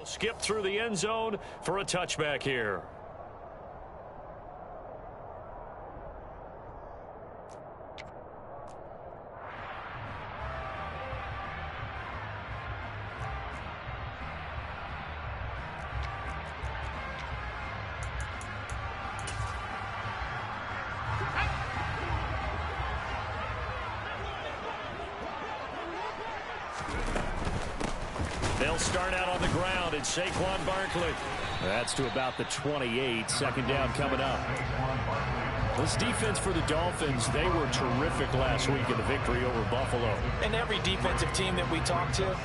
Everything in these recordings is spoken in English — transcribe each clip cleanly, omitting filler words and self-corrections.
skip through the end zone for a touchback here. They'll start out on the ground. It's Saquon Barkley. That's to about the 28. Second down coming up. This defense for the Dolphins, they were terrific last week in the victory over Buffalo. And every defensive team that we talk to,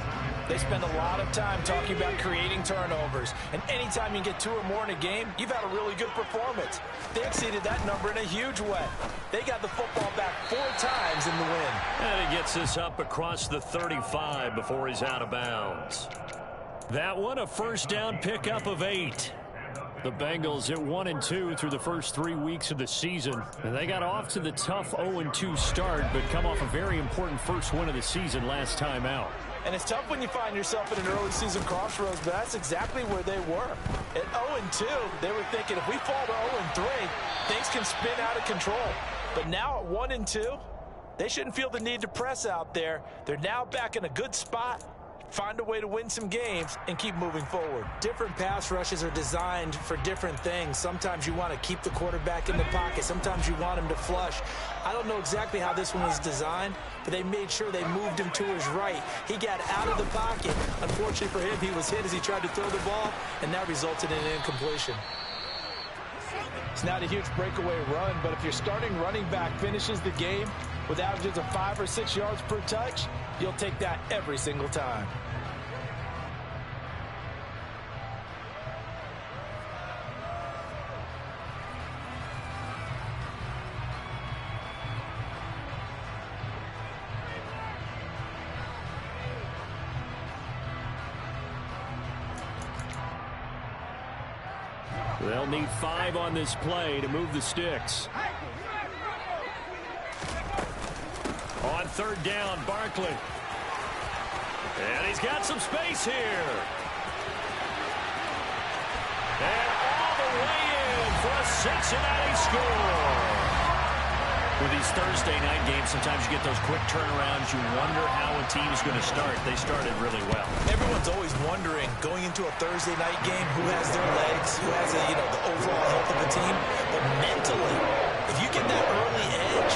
they spend a lot of time talking about creating turnovers. And anytime you get 2 or more in a game, you've had a really good performance. They exceeded that number in a huge way. They got the football back 4 times in the win. And he gets this up across the 35 before he's out of bounds. That one, a first down pickup of 8. The Bengals at 1-2 through the first 3 weeks of the season. And they got off to the tough 0-2 start, but come off a very important first win of the season last time out. And it's tough when you find yourself at an early season crossroads, but that's exactly where they were. At 0-2, they were thinking if we fall to 0-3, things can spin out of control. But now at 1-2, they shouldn't feel the need to press out there. They're now back in a good spot. Find a way to win some games and keep moving forward. Different pass rushes are designed for different things. Sometimes you want to keep the quarterback in the pocket. Sometimes you want him to flush. I don't know exactly how this one was designed, but they made sure they moved him to his right. He got out of the pocket. Unfortunately for him, he was hit as he tried to throw the ball, and that resulted in an incompletion. It's not a huge breakaway run, but if your starting running back finishes the game with averages of 5 or 6 yards per touch, you'll take that every single time. They'll need 5 on this play to move the sticks. On third down, Barkley. And he's got some space here. And all the way in for a Cincinnati score. With these Thursday night games, sometimes you get those quick turnarounds. You wonder how a team's going to start. They started really well. Everyone's always wondering, going into a Thursday night game, who has their legs, who has the overall health of the team. But mentally, if you get that early edge,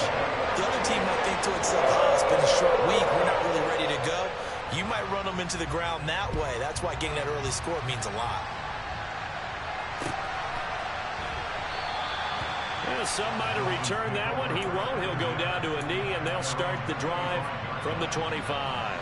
the other team might think to itself, oh, it's been a short week, we're not really ready to go. You might run them into the ground that way. That's why getting that early score means a lot. Some might have returned that one. He won't. He'll go down to a knee, and they'll start the drive from the 25.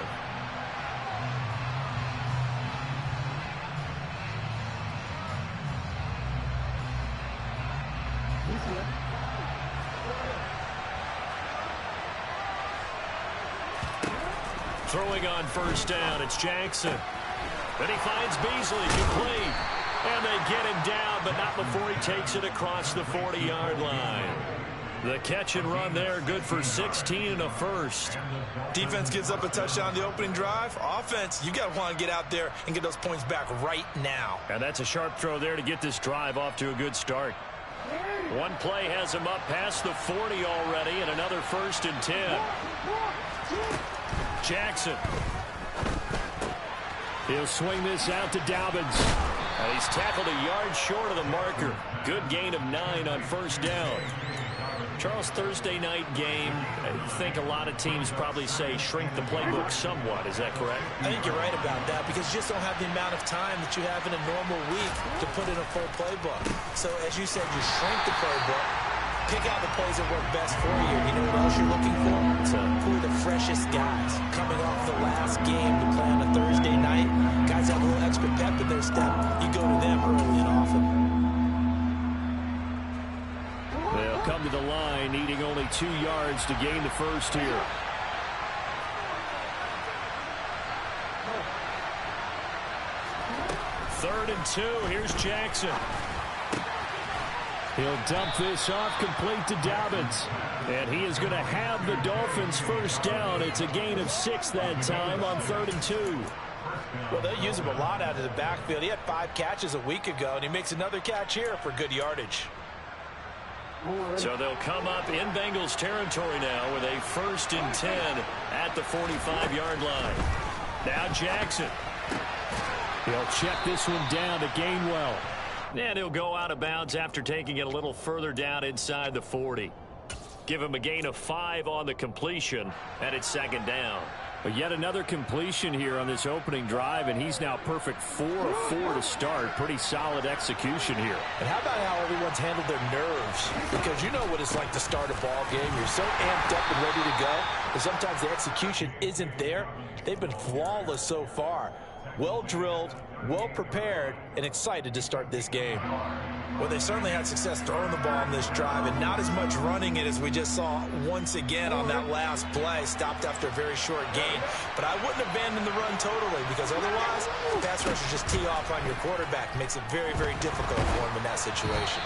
Throwing on first down, it's Jackson. Then he finds Beasley, complete. And they get him down, but not before he takes it across the 40-yard line. The catch and run there, good for 16 and a first. Defense gives up a touchdown the opening drive. Offense, you got to want to get out there and get those points back right now. And that's a sharp throw there to get this drive off to a good start. One play has him up past the 40 already, and another 1st and 10. Jackson. He'll swing this out to Dobbins. And he's tackled a yard short of the marker. Good gain of 9 on first down. Charles, Thursday night game, I think a lot of teams probably say shrink the playbook somewhat. Is that correct? I think you're right about that because you just don't have the amount of time that you have in a normal week to put in a full playbook. So, as you said, you shrink the playbook, pick out the plays that work best for you. You know what else you're looking for? Who are the freshest guys coming off the last game to play on a Thursday night? Guys have a little extra pep in their step. You go to them early and often. They'll come to the line, needing only 2 yards to gain the first here. Third and 2. Here's Jackson. He'll dump this off complete to Dobbins. And he is going to have the Dolphins first down. It's a gain of 6 that time on 3rd and 2. Well, they'll use him a lot out of the backfield. He had 5 catches a week ago, and he makes another catch here for good yardage. So they'll come up in Bengals territory now with a 1st and 10 at the 45-yard line. Now Jackson. He'll check this one down to Gainwell. And he'll go out of bounds after taking it a little further down inside the 40. Give him a gain of 5 on the completion, and it's 2nd down. But yet another completion here on this opening drive, and he's now perfect 4 of 4 to start. Pretty solid execution here. And how about how everyone's handled their nerves? Because you know what it's like to start a ball game. You're so amped up and ready to go, but sometimes the execution isn't there. They've been flawless so far. Well drilled, well prepared, and excited to start this game. Well, they certainly had success throwing the ball on this drive, and not as much running it as we just saw once again on that last play. Stopped after a very short gain. But I wouldn't abandon the run totally, because otherwise, pass rushers just tee off on your quarterback. Makes it very, very difficult for him in that situation.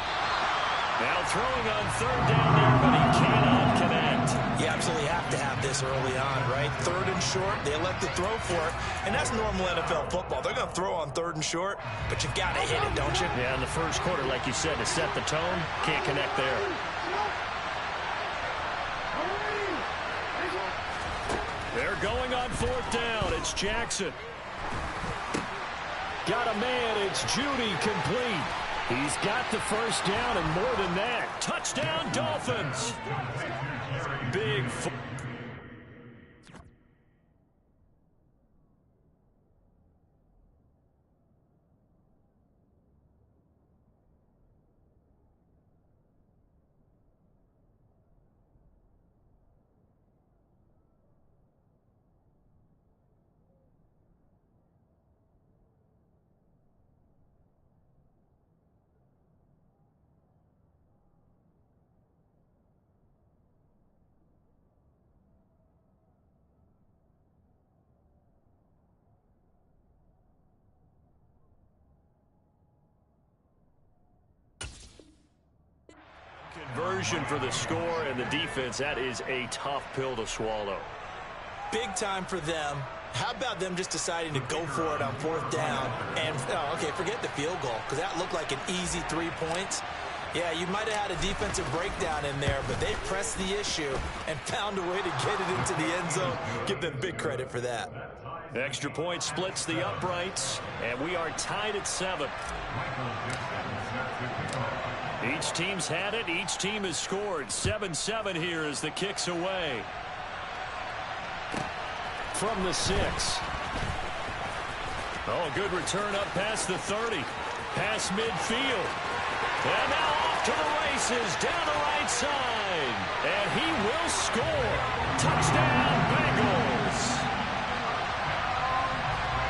Now throwing on 3rd down there, but he cannot connect. You absolutely have to have this early on, right? 3rd and short, they elect to throw for it, and that's normal NFL football. They're going to throw on 3rd and short, but you've got to hit it, don't you? Yeah, in the first quarter, like you said, to set the tone, can't connect there. They're going on 4th down. It's Jackson. Got a man. It's Judy, complete. He's got the 1st down and more than that. Touchdown, Dolphins. Big. Conversion for the score, and the defense, that is a tough pill to swallow. Big time for them. How about them just deciding to go for it on 4th down? And, okay, forget the field goal, because that looked like an easy 3 points. Yeah, you might have had a defensive breakdown in there, but they pressed the issue and found a way to get it into the end zone. Give them big credit for that. Extra point splits the uprights, and we are tied at 7. Each team's had it. Each team has scored. 7-7 here as the kick's away. From the 6. Oh, good return up past the 30. Past midfield. And now off to the races. Down the right side. And he will score. Touchdown, Bengals.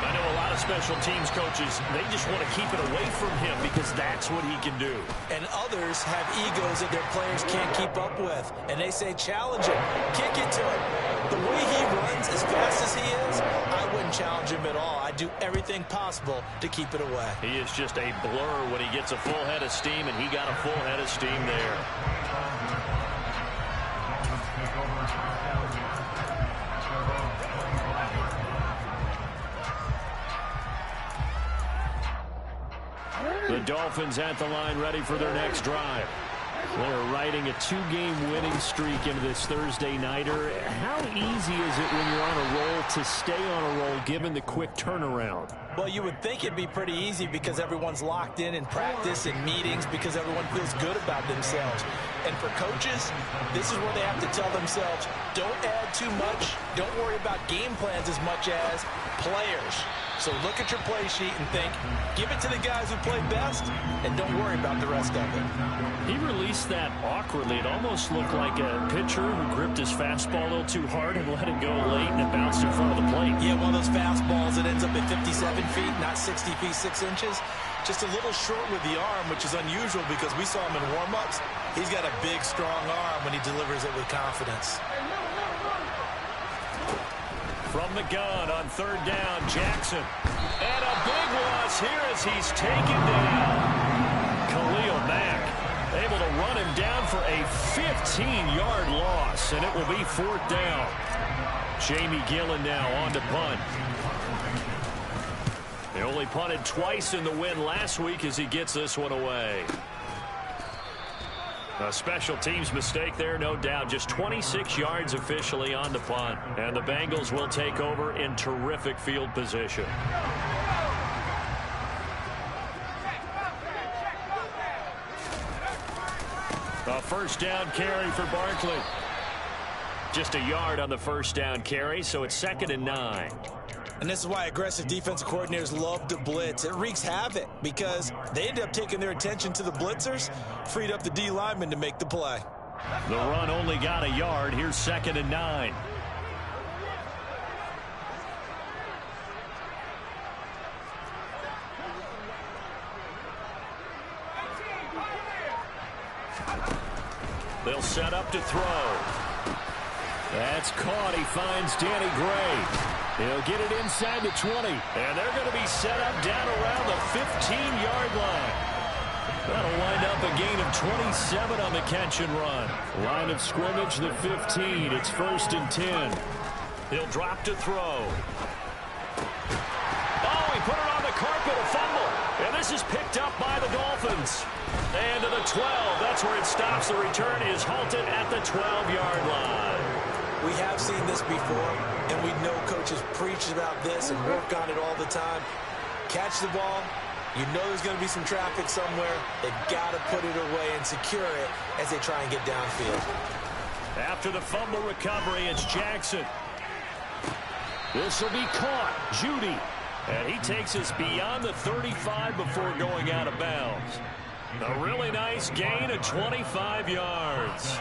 I know a lot of special teams coaches, they just want to keep it away from him because that's what he can do. And others have egos that their players can't keep up with. And they say, challenge him, kick it to him. The way he runs as fast as he is, I wouldn't challenge him at all. I'd do everything possible to keep it away. He is just a blur when he gets a full head of steam, and he got a full head of steam there. The Dolphins at the line, ready for their next drive. They're riding a 2-game winning streak into this Thursday nighter. How easy is it when you're on a roll to stay on a roll given the quick turnaround? Well, you would think it'd be pretty easy because everyone's locked in practice and meetings because everyone feels good about themselves. And for coaches, this is where they have to tell themselves, don't add too much. Don't worry about game plans as much as players. So look at your play sheet and think, give it to the guys who play best, and don't worry about the rest of it. He released that awkwardly. It almost looked like a pitcher who gripped his fastball a little too hard and let it go late, and it bounced in front of the plate. Yeah, one of those fastballs that ends up at 57 feet, not 60 feet, 6 inches. Just a little short with the arm, which is unusual because we saw him in warm-ups. He's got a big, strong arm when he delivers it with confidence. From the gun on 3rd down, Jackson. And a big loss here as he's taken down. Khalil Mack able to run him down for a 15-yard loss, and it will be 4th down. Jamie Gillen now on to punt. They only punted twice in the win last week as he gets this one away. A special teams mistake there, no doubt. Just 26 yards officially on the punt. And the Bengals will take over in terrific field position. A first down carry for Barkley. Just a yard on the first down carry, so it's 2nd and 9. And this is why aggressive defensive coordinators love to blitz. It wreaks havoc because they end up taking their attention to the blitzers, freed up the D lineman to make the play. The run only got a yard. Here's 2nd and 9. They'll set up to throw. That's caught. He finds Danny Gray. He'll get it inside the 20. And they're going to be set up down around the 15-yard line. That'll wind up a gain of 27 on the catch and run. Line of scrimmage, the 15. It's 1st and 10. He'll drop to throw. Oh, he put it on the carpet, a fumble. And this is picked up by the Dolphins. And to the 12. That's where it stops. The return is halted at the 12-yard line. We have seen this before, and we know coaches preach about this and work on it all the time. Catch the ball. You know there's going to be some traffic somewhere. They've got to put it away and secure it as they try and get downfield. After the fumble recovery, it's Jackson. This will be caught. Judy. And he takes us beyond the 35 before going out of bounds. A really nice gain of 25 yards.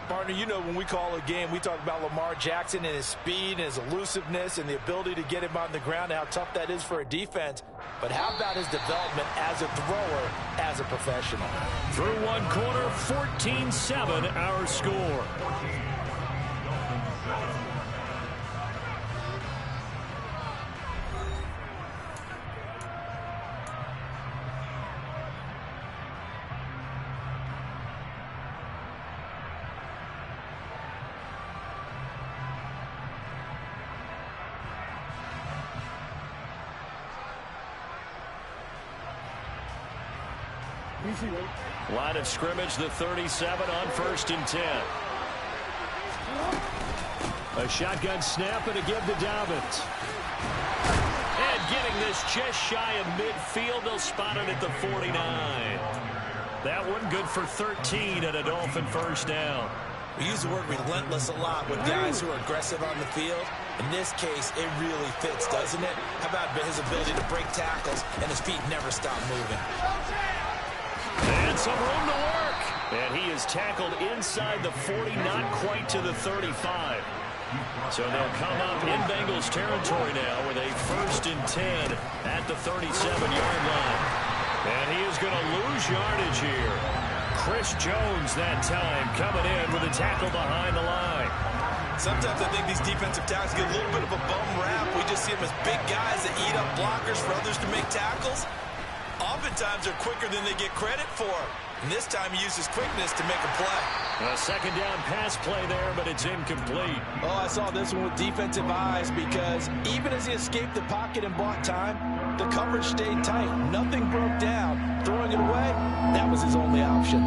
Partner, you know when we call a game, we talk about Lamar Jackson and his speed and his elusiveness and the ability to get him on the ground and how tough that is for a defense. But how about his development as a thrower, as a professional? Through one quarter, 14-7 our score. Line of scrimmage, the 37 on 1st and 10. A shotgun snap and a give to Dobbins. And getting this just shy of midfield. They'll spot it at the 49. That one good for 13 and a Dolphin first down. We use the word relentless a lot with guys who are aggressive on the field. In this case, it really fits, doesn't it? How about his ability to break tackles and his feet never stop moving? And some room to work. And he is tackled inside the 40, not quite to the 35. So they'll come up in Bengals territory now with a 1st and 10 at the 37-yard line. And he is going to lose yardage here. Chris Jones that time coming in with a tackle behind the line. Sometimes I think these defensive tackles get a little bit of a bum rap. We just see them as big guys that eat up blockers for others to make tackles. Oftentimes they're quicker than they get credit for. And this time he uses quickness to make a play. A 2nd down pass play there, but it's incomplete. Oh, I saw this one with defensive eyes because even as he escaped the pocket and bought time, the coverage stayed tight. Nothing broke down. Throwing it away, that was his only option.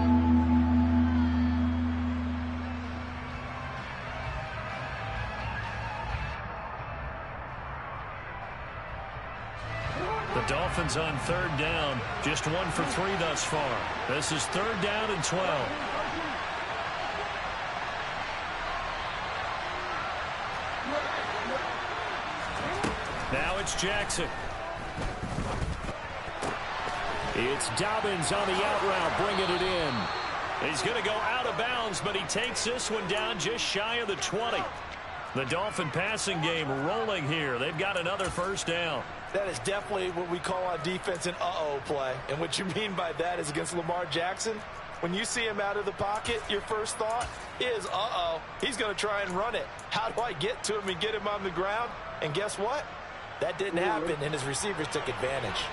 The Dolphins on 3rd down. Just 1 for 3 thus far. This is 3rd down and 12. Now it's Jackson. It's Dobbins on the out route, bringing it in. He's going to go out of bounds, but he takes this one down just shy of the 20. The Dolphin passing game rolling here. They've got another first down. That is definitely what we call on defense an uh-oh play. And what you mean by that is against Lamar Jackson, when you see him out of the pocket, your first thought is, uh-oh, he's going to try and run it. How do I get to him and get him on the ground? And guess what? That didn't happen, and his receivers took advantage.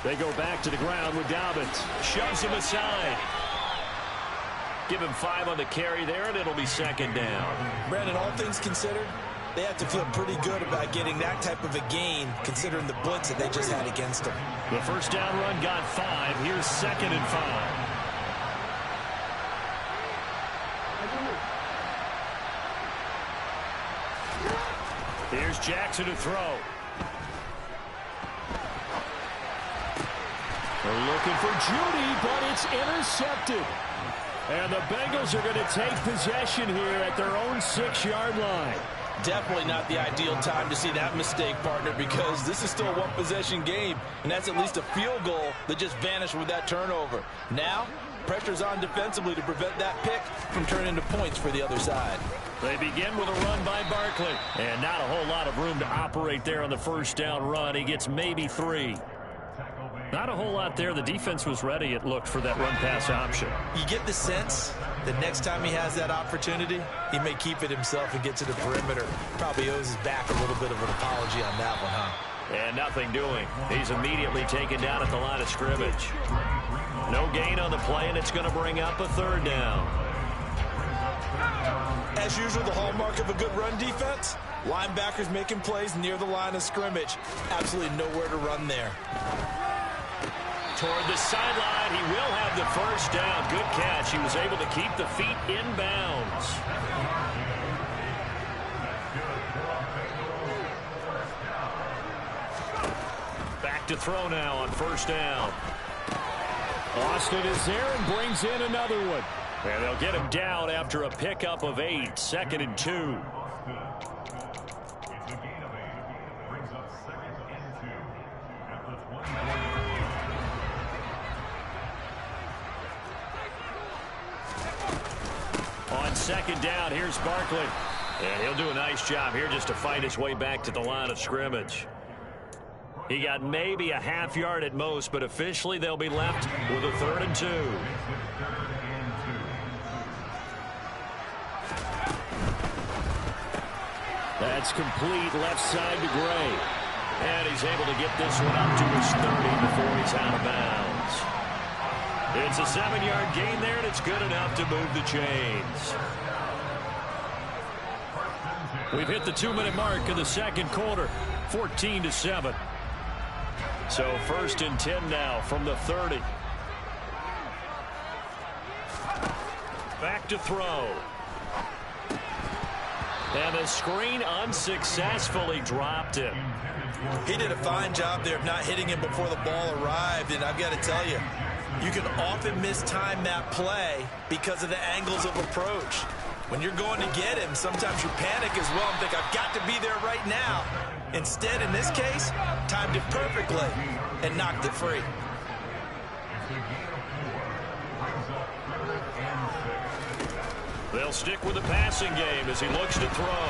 They go back to the ground with Dobbins. Shoves him aside. Give him 5 on the carry there, and it'll be second down. Brandon, all things considered, they have to feel pretty good about getting that type of a gain, considering the blitz that they just had against them. The first down run got 5. Here's second and 5. Here's Jackson to throw. They're looking for Judy, but it's intercepted. And the Bengals are going to take possession here at their own 6-yard line. Definitely not the ideal time to see that mistake, partner, because this is still a one-possession game, and that's at least a field goal that just vanished with that turnover. Now, pressure's on defensively to prevent that pick from turning into points for the other side. They begin with a run by Barkley, and not a whole lot of room to operate there on the first down run. He gets maybe 3. Not a whole lot there. The defense was ready, it looked, for that run-pass option. You get the sense that next time he has that opportunity, he may keep it himself and get to the perimeter. Probably owes his back a little bit of an apology on that one, huh? And nothing doing. He's immediately taken down at the line of scrimmage. No gain on the play, and it's going to bring up a third down. As usual, the hallmark of a good run defense, linebackers making plays near the line of scrimmage. Absolutely nowhere to run there. Toward the sideline, he will have the first down. Good catch. He was able to keep the feet in bounds. Back to throw now on first down. Austin is there and brings in another one. And they'll get him down after a pickup of 8. Second and 2. On second down, here's Barkley. And he'll do a nice job here just to fight his way back to the line of scrimmage. He got maybe a half yard at most, but officially they'll be left with a 3rd and 2. That's complete left side to Gray. And he's able to get this one up to his 30 before he's out of bounds. It's a 7-yard gain there, and it's good enough to move the chains. We've hit the 2-minute mark of the second quarter, 14-7. So 1st and 10 now from the 30. Back to throw. And the screen unsuccessfully dropped him. He did a fine job there of not hitting him before the ball arrived, and I've got to tell you, you can often mistime that play because of the angles of approach. When you're going to get him, sometimes you panic as well and think, I've got to be there right now. Instead, in this case, timed it perfectly and knocked it free. They'll stick with the passing game as he looks to throw.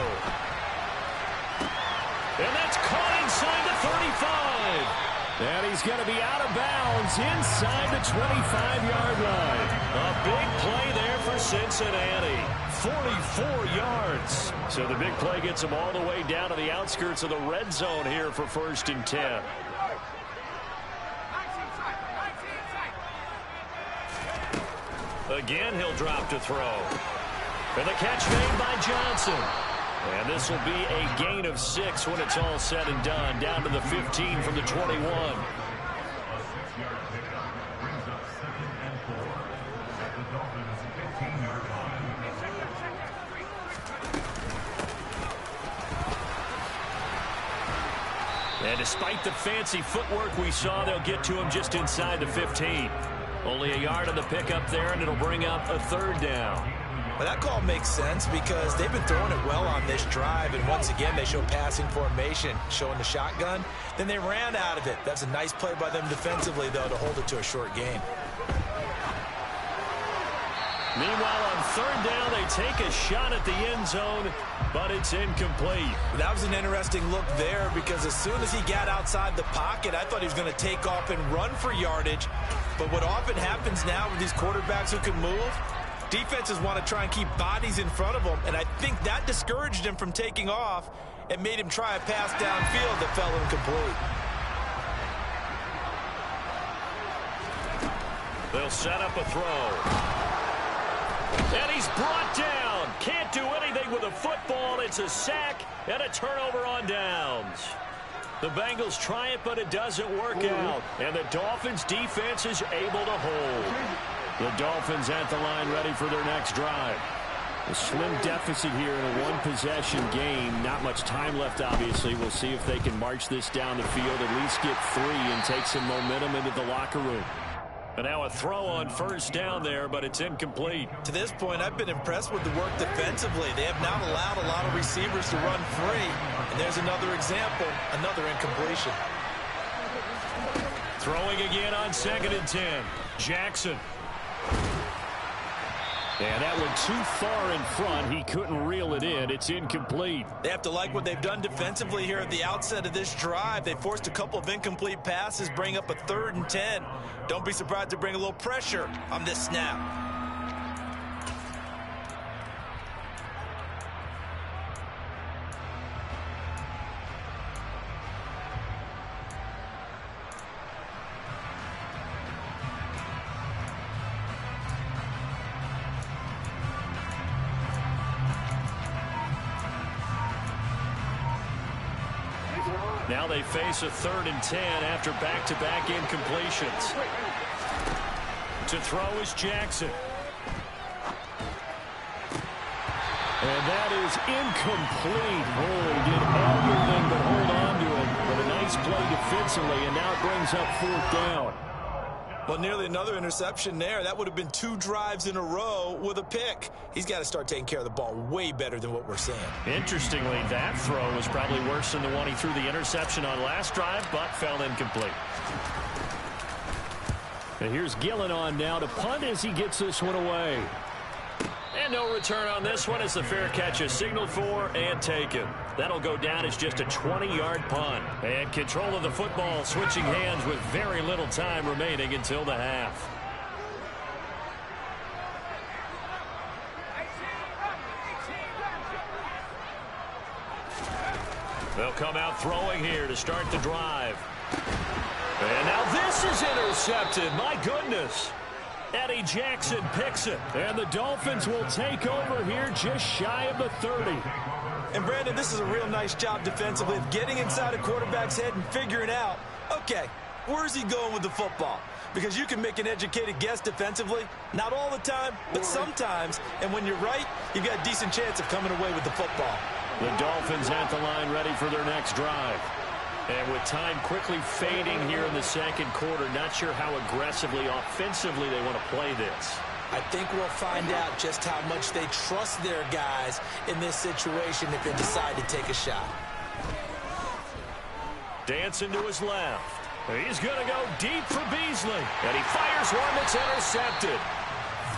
And that's caught inside the 35. And he's going to be out of bounds inside the 25-yard line. A big play there for Cincinnati. 44 yards. So the big play gets him all the way down to the outskirts of the red zone here for 1st and 10. Again, he'll drop to throw. And the catch made by Johnson. And this will be a gain of 6 when it's all said and done. Down to the 15 from the 21. And despite the fancy footwork we saw, they'll get to him just inside the 15. Only a yard on the pickup there, and it'll bring up a 3rd down. Well, that call makes sense because they've been throwing it well on this drive, and once again they show passing formation, showing the shotgun. Then they ran out of it. That's a nice play by them defensively, though, to hold it to a short gain. Meanwhile, on 3rd down, they take a shot at the end zone, but it's incomplete. That was an interesting look there because as soon as he got outside the pocket, I thought he was going to take off and run for yardage. But what often happens now with these quarterbacks who can move, defenses want to try and keep bodies in front of them, and I think that discouraged him from taking off and made him try a pass downfield that fell incomplete. They'll set up a throw. And he's brought down. Can't do anything with a football. It's a sack and a turnover on downs. The Bengals try it, but it doesn't work out. And the Dolphins' defense is able to hold. The Dolphins at the line ready for their next drive. A slim deficit here in a one-possession game. Not much time left, obviously. We'll see if they can march this down the field, at least get 3 and take some momentum into the locker room. And now a throw on first down there, but it's incomplete. To this point, I've been impressed with the work defensively. They have not allowed a lot of receivers to run free. And there's another example, another incompletion. Throwing again on 2nd and 10. Jackson. And that went too far in front. He couldn't reel it in. It's incomplete. They have to like what they've done defensively here at the outset of this drive. They forced a couple of incomplete passes, bring up a 3rd and 10. Don't be surprised to bring a little pressure on this snap. Now they face a 3rd and 10 after back-to-back incompletions. To throw is Jackson. And that is incomplete. Oh, he did everything but hold on to it. But a nice play defensively, and now it brings up 4th down. Well, nearly another interception there. That would have been 2 drives in a row with a pick. He's got to start taking care of the ball way better than what we're seeing. Interestingly, that throw was probably worse than the one he threw the interception on last drive, but fell incomplete. And here's Gillen on now to punt as he gets this one away. And no return on this one as the fair catch is signaled for and taken. That'll go down as just a 20-yard punt. And control of the football switching hands with very little time remaining until the half. They'll come out throwing here to start the drive. And now this is intercepted. My goodness. Eddie Jackson picks it. And the Dolphins will take over here just shy of the 30. And, Brandon, this is a real nice job defensively of getting inside a quarterback's head and figuring out, okay, where's he going with the football? Because you can make an educated guess defensively. Not all the time, but sometimes. And when you're right, you've got a decent chance of coming away with the football. The Dolphins at the line ready for their next drive. And with time quickly fading here in the second quarter, not sure how aggressively, offensively they want to play this. I think we'll find out just how much they trust their guys in this situation if they decide to take a shot. Dancing to his left. He's going to go deep for Beasley. And he fires one that's intercepted.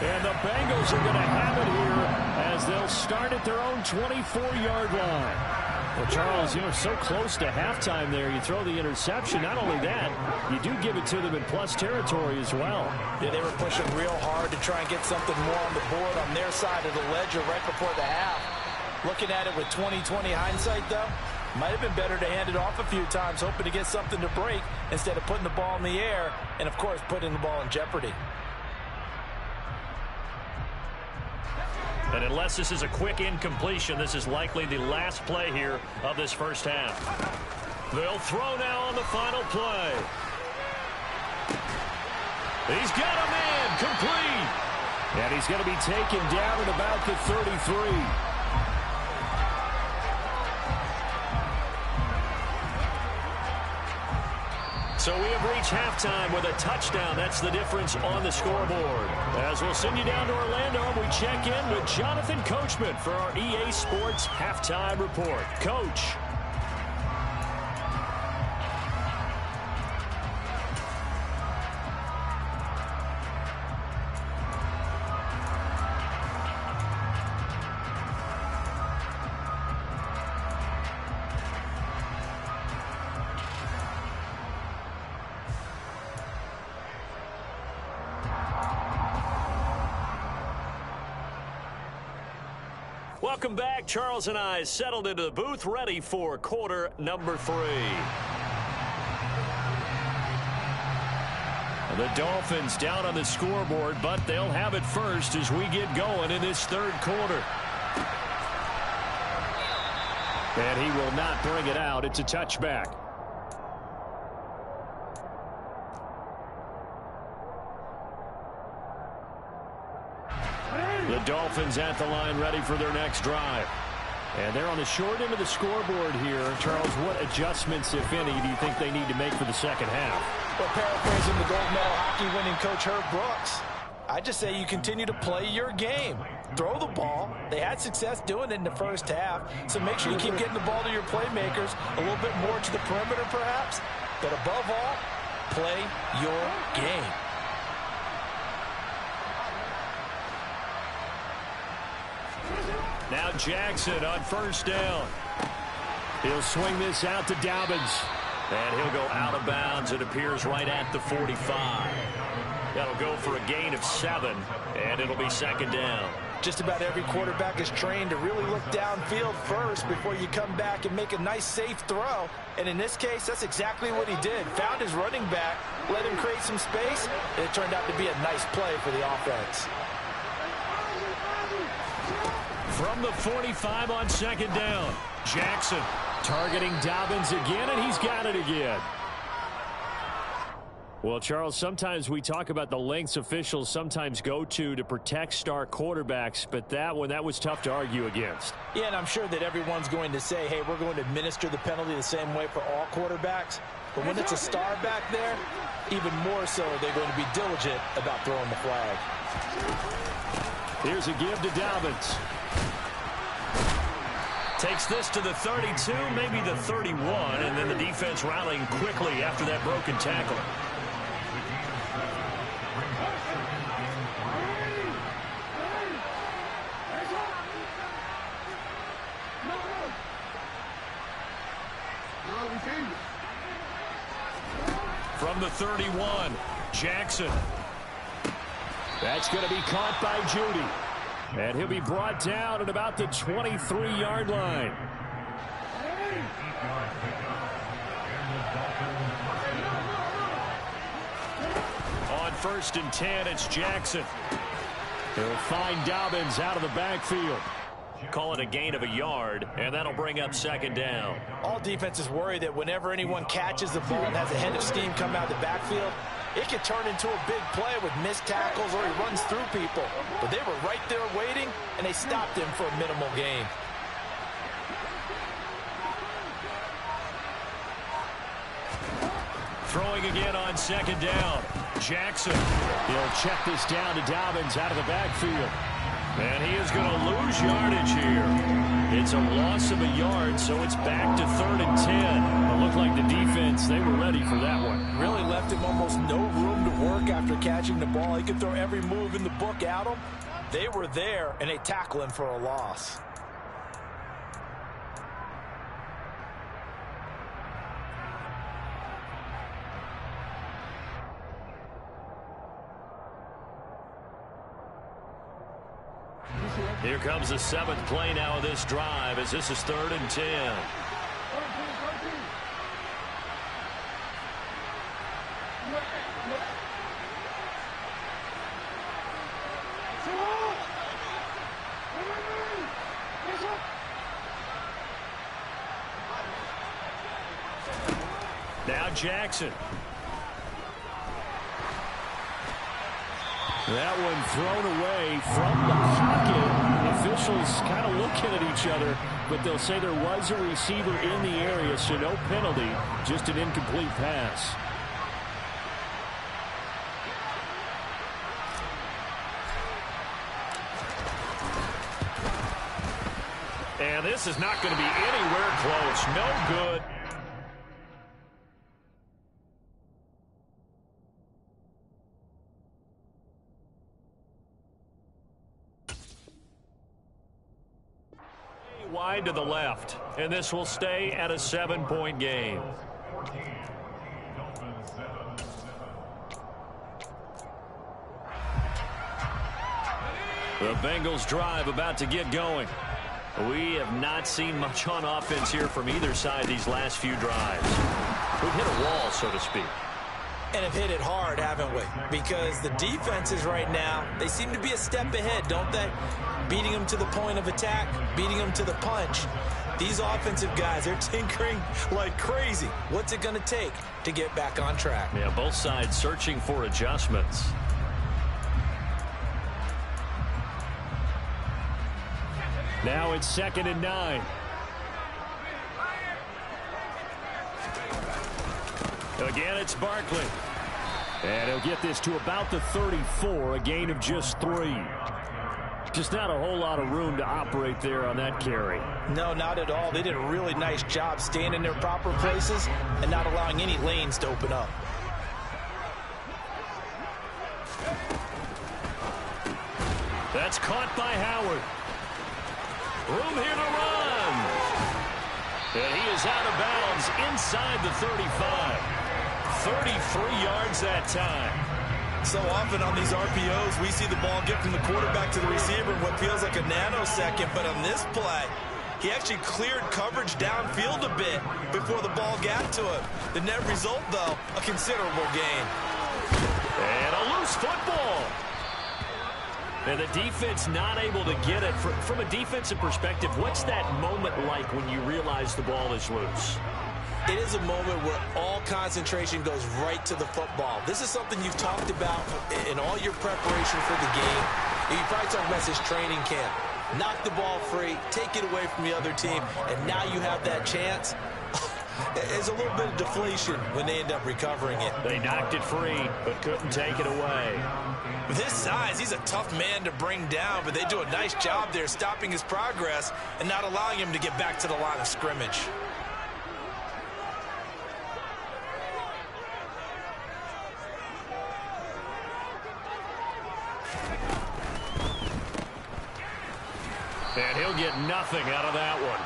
And the Bengals are going to have it here as they'll start at their own 24-yard line. Well, Charles, so close to halftime there. You throw the interception. Not only that, you do give it to them in plus territory as well. Yeah, they were pushing real hard to try and get something more on the board on their side of the ledger right before the half. Looking at it with 20/20 hindsight, though, might have been better to hand it off a few times, hoping to get something to break instead of putting the ball in the air and, of course, putting the ball in jeopardy. And unless this is a quick incompletion, this is likely the last play here of this first half. They'll throw now on the final play. He's got a man complete. And he's going to be taken down at about the 33. So we have reached halftime with a touchdown. That's the difference on the scoreboard. As we'll send you down to Orlando, we check in with Jonathan Coachman for our EA Sports Halftime Report. Coach. Welcome back. Charles and I settled into the booth, ready for quarter number 3. The Dolphins down on the scoreboard, but they'll have it first as we get going in this third quarter. And he will not bring it out. It's a touchback. The Dolphins at the line ready for their next drive. And they're on the short end of the scoreboard here. Charles, what adjustments, if any, do you think they need to make for the second half? Well, paraphrasing the gold medal hockey winning coach Herb Brooks, I just say you continue to play your game. Throw the ball. They had success doing it in the first half, so make sure you keep getting the ball to your playmakers, a little bit more to the perimeter perhaps, but above all, play your game. Now Jackson on first down. He'll swing this out to Dobbins. And he'll go out of bounds. It appears right at the 45. That'll go for a gain of 7, and it'll be second down. Just about every quarterback is trained to really look downfield first before you come back and make a nice, safe throw. And in this case, that's exactly what he did. Found his running back, let him create some space, and it turned out to be a nice play for the offense. From the 45 on second down, Jackson targeting Dobbins again, and he's got it again. Well, Charles, sometimes we talk about the lengths officials sometimes go to protect star quarterbacks, but that was tough to argue against. Yeah, and I'm sure that everyone's going to say, hey, we're going to administer the penalty the same way for all quarterbacks. But when it's a star back there, even more so they're going to be diligent about throwing the flag. Here's a give to Dobbins. Takes this to the 32, maybe the 31, and then the defense rallying quickly after that broken tackle. From the 31, Jackson. That's going to be caught by Judy. And he'll be brought down at about the 23-yard line. On first and 10, it's Jackson. He'll find Dobbins out of the backfield. Call it a gain of a yard, and that'll bring up second down. All defenses worry that whenever anyone catches the ball and has a head of steam come out of the backfield, it could turn into a big play with missed tackles or he runs through people. But they were right there waiting, and they stopped him for a minimal gain. Throwing again on second down. Jackson. He'll check this down to Dobbins out of the backfield. And he is going to lose yardage here. It's a loss of a yard, so it's back to 3rd and 10. It looked like the defense, they were ready for that one. Really left him almost no room to work after catching the ball. He could throw every move in the book at him. They were there, and they tackle him for a loss. Here comes the 7th play now of this drive as this is 3rd and 10. Now Jackson. That one thrown away from the pocket. Officials kind of looking at each other, but they'll say there was a receiver in the area, so no penalty, just an incomplete pass. And this is not going to be anywhere close. No good. Wide to the left, and this will stay at a 7-point game. The Bengals drive about to get going. We have not seen much on offense here from either side these last few drives. We've hit a wall, so to speak. And have hit it hard, haven't we? Because the defenses right now, they seem to be a step ahead, don't they? Beating them to the point of attack, beating them to the punch. These offensive guys, they're tinkering like crazy. What's it going to take to get back on track? Yeah, both sides searching for adjustments. Now it's 2nd and 9. Again, it's Barkley. And he'll get this to about the 34, a gain of just 3. Just not a whole lot of room to operate there on that carry. No, not at all. They did a really nice job staying in their proper places and not allowing any lanes to open up. That's caught by Howard. Room here to run. And he is out of bounds inside the 35. 33 yards that time. So often on these RPOs, we see the ball get from the quarterback to the receiver in what feels like a nanosecond. But on this play, he actually cleared coverage downfield a bit before the ball got to him. The net result, though, a considerable gain. And a loose football. And the defense not able to get it. From a defensive perspective, what's that moment like when you realize the ball is loose? It is a moment where all concentration goes right to the football. This is something you've talked about in all your preparation for the game. You probably talked about this training camp. Knock the ball free, take it away from the other team, and now you have that chance. There's a little bit of deflation when they end up recovering it. They knocked it free, but couldn't take it away. With his size, he's a tough man to bring down, but they do a nice job there stopping his progress and not allowing him to get back to the line of scrimmage. And he'll get nothing out of that one.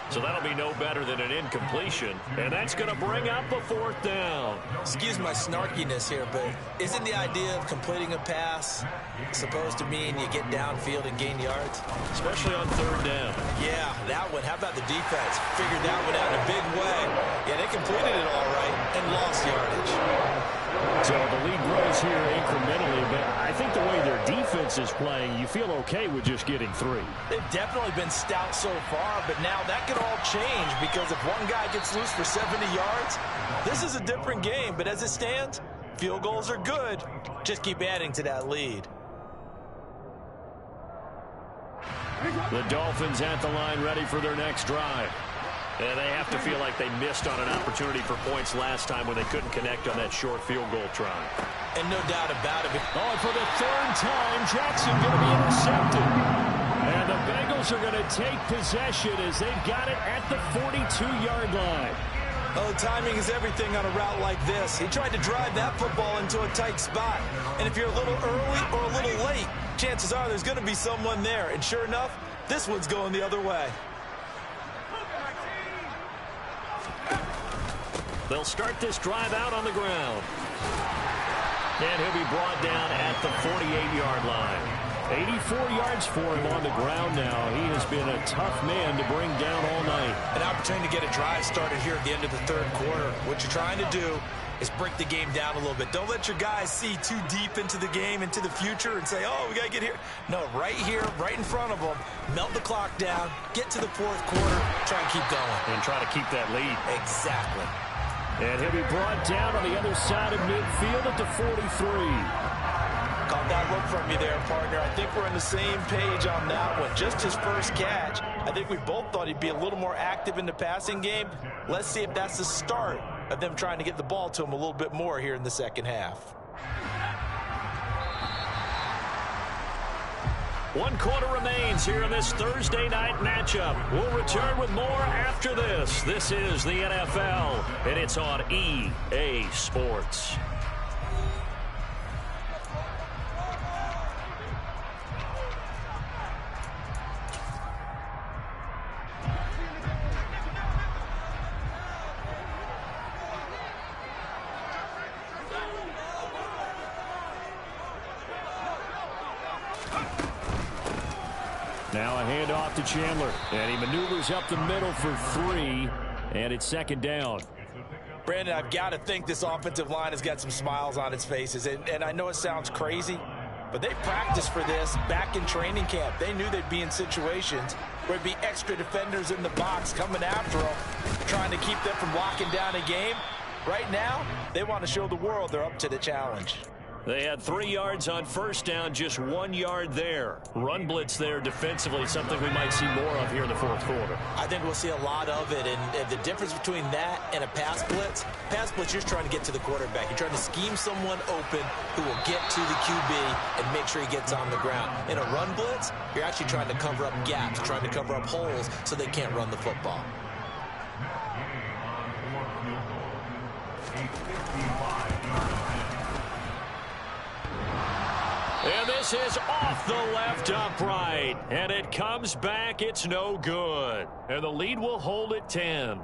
So that'll be no better than an incompletion. And that's going to bring up a 4th down. Excuse my snarkiness here, but isn't the idea of completing a pass supposed to mean you get downfield and gain yards? Especially on 3rd down. Yeah, that one. How about the defense? Figured that one out in a big way. Yeah, they completed it all right and lost yardage. So the lead grows here incrementally, but I think the way their defense is playing, you feel okay with just getting 3. They've definitely been stout so far, but now that could all change because if one guy gets loose for 70 yards, this is a different game. But as it stands, field goals are good. Just keep adding to that lead. The Dolphins at the line ready for their next drive. And they have to feel like they missed on an opportunity for points last time when they couldn't connect on that short field goal try. And no doubt about it. Oh, for the 3rd time, Jackson going to be intercepted. And the Bengals are going to take possession as they've got it at the 42-yard line. Oh, timing is everything on a route like this. He tried to drive that football into a tight spot. And if you're a little early or a little late, chances are there's going to be someone there. And sure enough, this one's going the other way. They'll start this drive out on the ground. And he'll be brought down at the 48-yard line. 84 yards for him on the ground now. He has been a tough man to bring down all night. An opportunity to get a drive started here at the end of the 3rd quarter. What you're trying to do is break the game down a little bit. Don't let your guys see too deep into the game, into the future, and say, oh, we got to get here. No, right here, right in front of them, melt the clock down, get to the 4th quarter, try and keep going. And try to keep that lead. Exactly. And he'll be brought down on the other side of midfield at the 43. Caught that look from you there, partner. I think we're on the same page on that one. Just his first catch. I think we both thought he'd be a little more active in the passing game. Let's see if that's the start of them trying to get the ball to him a little bit more here in the 2nd half. 1 quarter remains here in this Thursday night matchup. We'll return with more after this. This is the NFL, and it's on EA Sports. Now a handoff to Chandler, and he maneuvers up the middle for 3, and it's 2nd down. Brandon, I've got to think this offensive line has got some smiles on its faces. And I know it sounds crazy, but they practiced for this back in training camp. They knew they'd be in situations where it'd be extra defenders in the box coming after them, trying to keep them from locking down a game. Right now, they want to show the world they're up to the challenge. They had 3 yards on first down, just 1 yard there. Run blitz there defensively, something we might see more of here in the fourth quarter. I think we'll see a lot of it, and the difference between that and a pass blitz, you're just trying to get to the quarterback. You're trying to scheme someone open who will get to the QB and make sure he gets on the ground. In a run blitz, you're actually trying to cover up gaps, trying to cover up holes so they can't run the football. And this is off the left upright. And it comes back. It's no good. And the lead will hold at 10.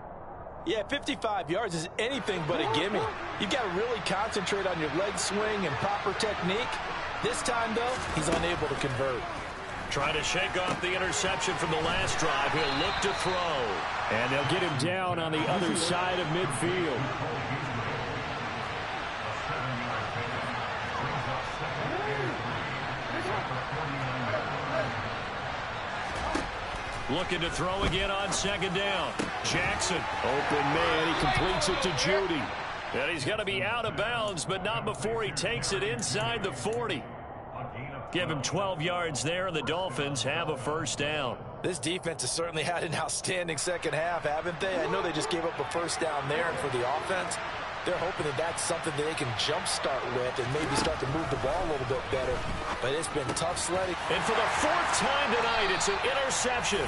Yeah, 55 yards is anything but a gimme. You've got to really concentrate on your leg swing and proper technique. This time, though, he's unable to convert. Trying to shake off the interception from the last drive. He'll look to throw. And they'll get him down on the other side of midfield. Looking to throw again on second down. Jackson, open man, he completes it to Judy. And he's going to be out of bounds, but not before he takes it inside the 40. Give him 12 yards there, and the Dolphins have a first down. This defense has certainly had an outstanding second half, haven't they? I know they just gave up a first down there, and for the offense, they're hoping that that's something that they can jumpstart with and maybe start to move the ball a little bit better. But it's been tough sledding. And for the 4th time tonight, it's an interception.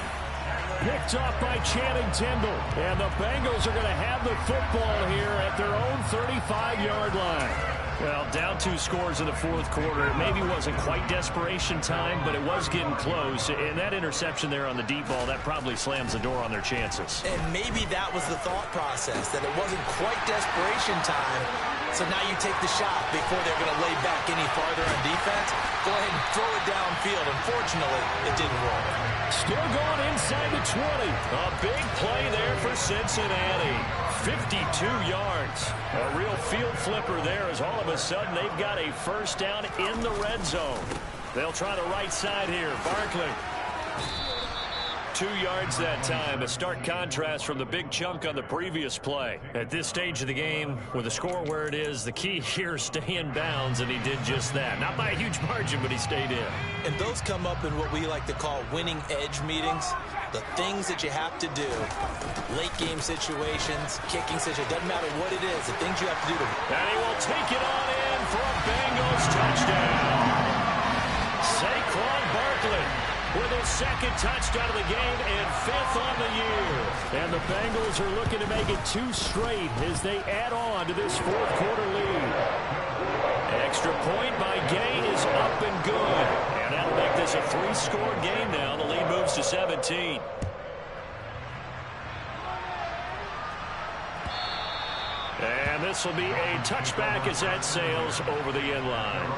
Picked off by Channing Tindall. And the Bengals are going to have the football here at their own 35-yard line. Well, down 2 scores in the fourth quarter. It maybe wasn't quite desperation time, but it was getting close. And that interception there on the deep ball, that probably slams the door on their chances. And maybe that was the thought process, that it wasn't quite desperation time. So now you take the shot before they're going to lay back any farther on defense. Go ahead and throw it downfield. Unfortunately, it didn't work. Still going inside the 20. A big play there for Cincinnati. 52 yards. A real field flipper there as all of a sudden they've got a first down in the red zone. They'll try the right side here. Barkley. 2 yards that time. A stark contrast from the big chunk on the previous play. At this stage of the game, with the score where it is, the key here is stay in bounds, and he did just that. Not by a huge margin, but he stayed in. And those come up in what we like to call winning edge meetings. The things that you have to do, late game situations, kicking situations, doesn't matter what it is, the things you have to do. And he will take it on in for a Bengals touchdown. Saquon Barkley with his 2nd touchdown of the game and 5th on the year. And the Bengals are looking to make it 2 straight as they add on to this fourth quarter lead. Extra point by Gay is up and good. And that'll make this a 3-score game now. The lead moves to 17. And this will be a touchback as that sails over the end line.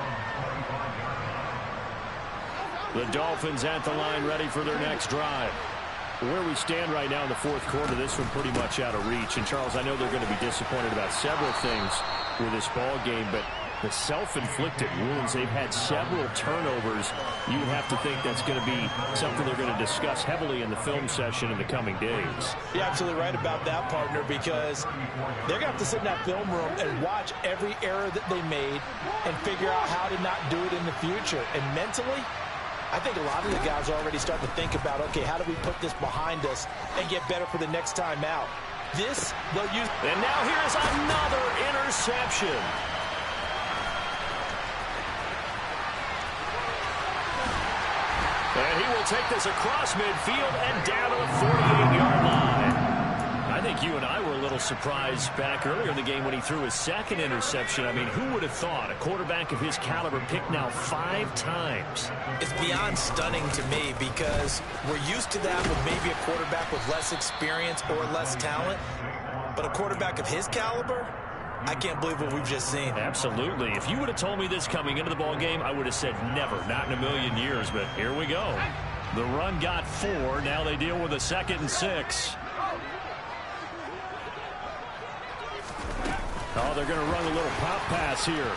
The Dolphins at the line ready for their next drive. Where we stand right now in the fourth quarter, this one pretty much out of reach. And, Charles, I know they're going to be disappointed about several things with this ball game, but the self-inflicted wounds, they've had several turnovers. You would have to think that's going to be something they're going to discuss heavily in the film session in the coming days. You're absolutely right about that, partner, because they're going to have to sit in that film room and watch every error that they made and figure out how to not do it in the future. And mentally, I think a lot of the guys are already starting to think about, okay, how do we put this behind us and get better for the next time out? This, they'll use. And now here's another interception. And he will take this across midfield and down to the 48-yard line. I think you and I were a little surprised back earlier in the game when he threw his 2nd interception. I mean, who would have thought a quarterback of his caliber picked now 5 times? It's beyond stunning to me because we're used to that with maybe a quarterback with less experience or less talent. But a quarterback of his caliber, I can't believe what we've just seen. Absolutely. If you would have told me this coming into the ball game, I would have said never, not in a million years. But here we go. The run got 4. Now they deal with a 2nd and 6. Oh, they're going to run a little pop pass here.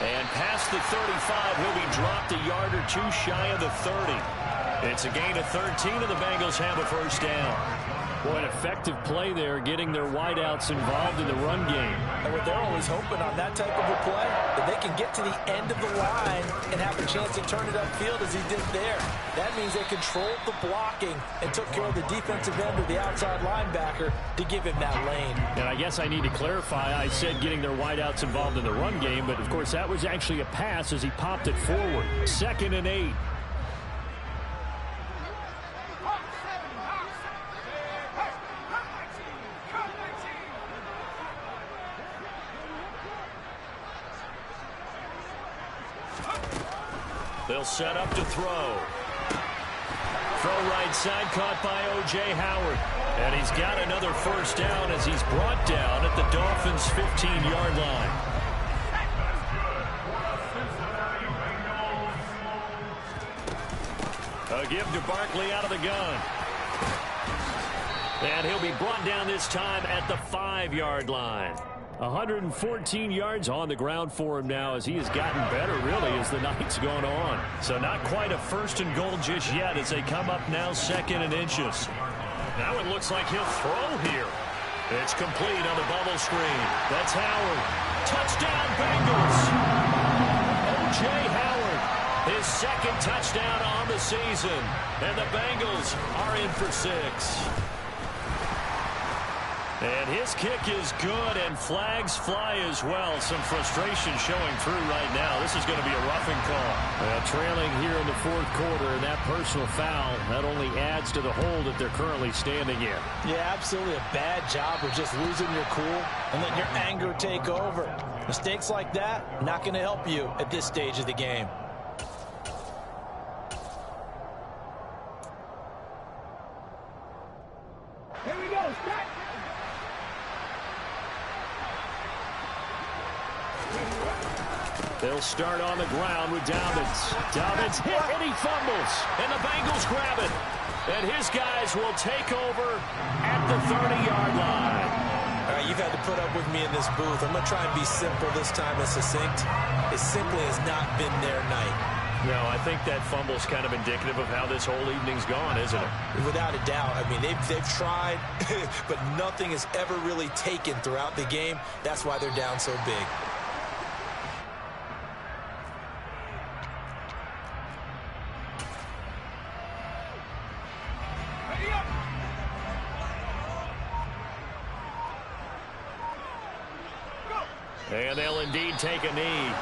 And past the 35, he'll be dropped a yard or two shy of the 30. It's a gain of 13, and the Bengals have a first down. Boy, an effective play there, getting their wideouts involved in the run game. And what they're always hoping on that type of a play, that they can get to the end of the line and have a chance to turn it upfield as he did there. That means they controlled the blocking and took care of the defensive end or the outside linebacker to give him that lane. And I guess I need to clarify, I said getting their wideouts involved in the run game, but of course that was actually a pass as he popped it forward. 2nd and 8. They'll set up to throw. Throw right side, caught by O.J. Howard. And he's got another first down as he's brought down at the Dolphins' 15-yard line. A give to Barkley out of the gun. And he'll be brought down this time at the 5-yard line. 114 yards on the ground for him now as he has gotten better, really, as the night's gone on. So not quite a 1st and goal just yet as they come up now 2nd and inches. Now it looks like he'll throw here. It's complete on the bubble screen. That's Howard. Touchdown, Bengals. O.J. Howard, his 2nd touchdown on the season. And the Bengals are in for 6. And his kick is good, and flags fly as well. Some frustration showing through right now. This is going to be a roughing call. Trailing here in the 4th quarter, and that personal foul, that only adds to the hole that they're currently standing in. Yeah, absolutely a bad job of just losing your cool and letting your anger take over. Mistakes like that, not going to help you at this stage of the game. Here we go, start. They'll start on the ground with Dobbins. Dobbins hit, and he fumbles. And the Bengals grab it. And his guys will take over at the 30-yard line. All right, you've had to put up with me in this booth. I'm going to try and be simple this time and succinct. It simply has not been their night. No, I think that fumble's kind of indicative of how this whole evening's gone, isn't it? Without a doubt. I mean, they've tried, but nothing is ever really taken throughout the game. That's why they're down so big. And they'll indeed take a knee.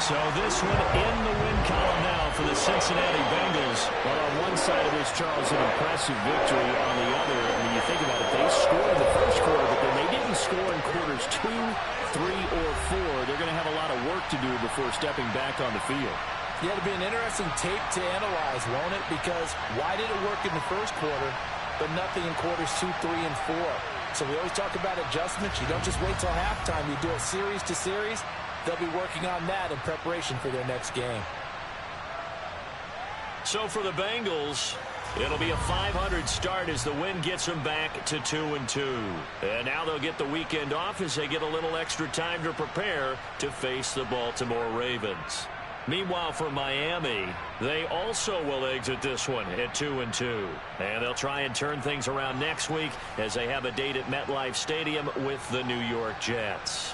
So this one in the win column now for the Cincinnati Bengals. Well, on one side of this, Charles, an impressive victory. On the other, I mean, you think about it, they scored in the 1st quarter, but then they didn't score in quarters 2, 3, or 4. They're going to have a lot of work to do before stepping back on the field. Yeah, it'll be an interesting tape to analyze, won't it? Because why did it work in the 1st quarter, but nothing in quarters 2, 3, and 4? So we always talk about adjustments. You don't just wait till halftime. You do it series to series. They'll be working on that in preparation for their next game. So for the Bengals, it'll be a 500 start as the win gets them back to 2-2. And now they'll get the weekend off as they get a little extra time to prepare to face the Baltimore Ravens. Meanwhile, for Miami, they also will exit this one at 2-2. And they'll try and turn things around next week as they have a date at MetLife Stadium with the New York Jets.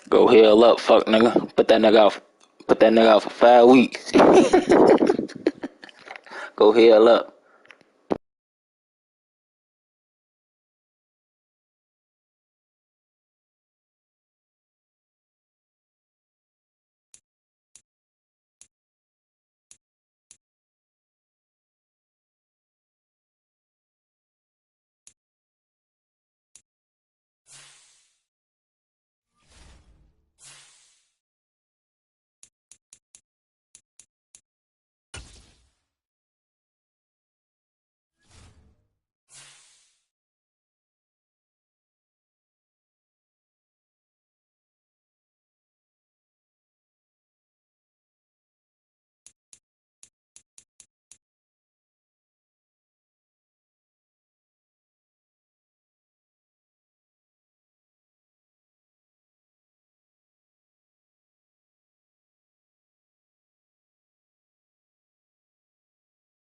Go hell up, fuck nigga. Put that nigga out. Put that nigga out for 5 weeks. Go hell up.